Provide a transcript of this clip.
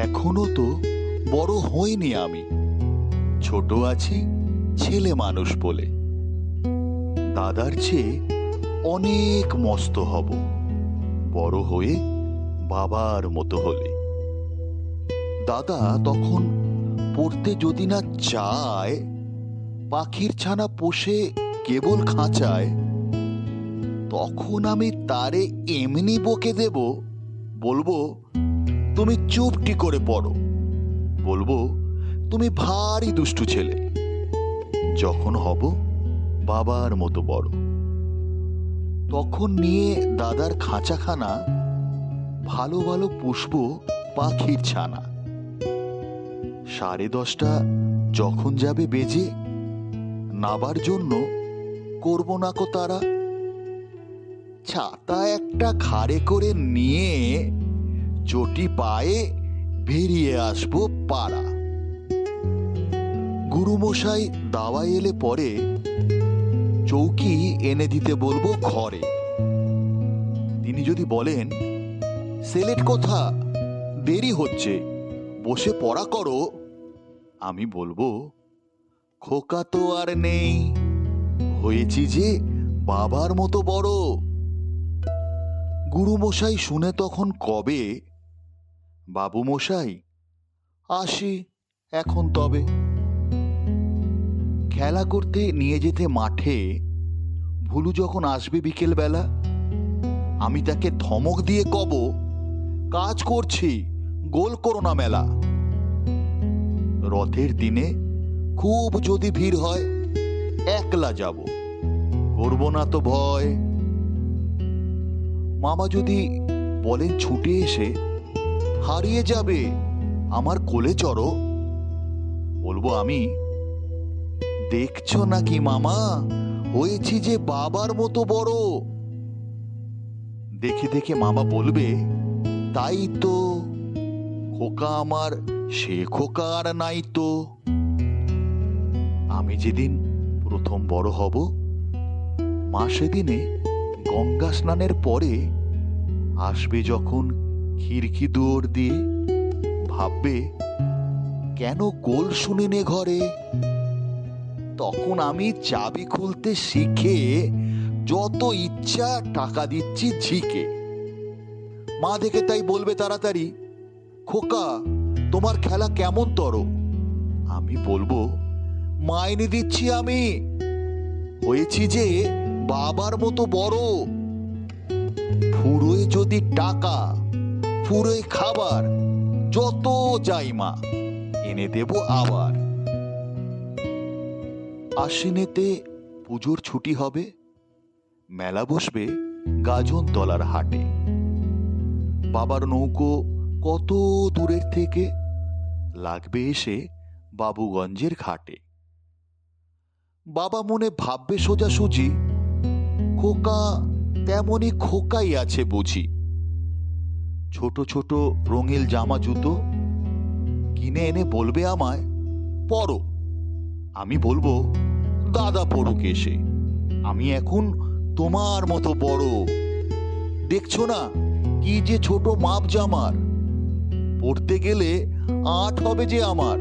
এখনো তো বড় হইনি আমি, ছোট আছি ছেলে মানুষ বলে। দাদার চেয়ে অনেক মস্ত হব বড় হয়ে বাবার মতো হলে। দাদা তখন পড়তে যদি না চায়, পাখির ছানা পোষে কেবল খাঁচায়, তখন আমি তারে এমনি বকে দেব, বলবো তুমি চুপটি করে পড়ো, বলবো তুমি ভারী দুষ্টু ছেলে। যখন হব বাবার মতো বড়, তখন নিয়ে দাদার খাঁচাখানা ভালো ভালো পুষবো পাখির ছানা। 10:30 যখন যাবে বেজে, নাবার জন্য করব না কো তারা, ছাতা একটা ঘাড়ে করে নিয়ে চটি পায়ে বেরিয়ে আসবো পাড়া। গুরুমশাই দাওয়া এলে পরে চৌকি এনে দিতে বলবো ঘরে। তিনি যদি বলেন সেলেট কোথা, দেরি হচ্ছে, বসে পড়া করো, আমি বলবো খোকা তো আর নেই, হয়েছি যে বাবার মতো বড়। গুরুমশাই শুনে তখন কবে, বাবু মশাই আসি এখন তবে। খেলা করতে নিয়ে যেতে মাঠে ভুলু যখন আসবে বিকেল বেলা, আমি তাকে ধমক দিয়ে কব, কাজ করছি, গোল করো না মেলা। রথের দিনে খুব যদি ভিড় হয়, একলা যাব, করব না তো ভয়। মামা যদি বলেন ছুটে এসে, হারিয়ে যাবে আমার কোলে চড়ো, বলবো আমি, দেখছো নাকি মামা, হয়েছি যে বাবার মতো বড়। দেখে দেখে মামা বলবে, তাই তো, খোকা আমার সে খোকা আর নাই তো। আমি যেদিন প্রথম বড় হব, মা সেদিনে গঙ্গা স্নানের পরে আসবে যখন খিড়কি দুয়ার দিয়ে, ভাববে কেন গোল শুনিনে ঘরে। তখন আমি চাবি খুলতে শিখে যত ইচ্ছা টাকা দিচ্ছি ঝিকে। মা দেখে তাই বলবে তাড়াতাড়ি, খোকা তোমার খেলা কেমন তর। আমি বলবো, মাইনে দিচ্ছি আমি, হয়েছি যে বাবার মতো বড়। ফুরোয় যদি টাকা, ফুরোয় খাবার, যত যাই মা এনে দেব আবার। আশ্বিনেতে পুজোর ছুটি হবে, মেলা বসবে গাজন তলার হাটে। বাবার নৌকো কত দূরের থেকে লাগবে এসে বাবুগঞ্জের ঘাটে। বাবা মনে ভাববে সোজাসুজি, খোকা তেমনি খোকাই আছে বুঝি। ছোট ছোট রঙিল জামা জুতো কিনে এনে বলবে আমায়, পরো। আমি বলবো, দাদা পড়ুক এসে, আমি এখন তোমার মতো বড়। দেখছো না কি যে ছোট মাপ জামার, পড়তে গেলে 8 হবে যে আমার।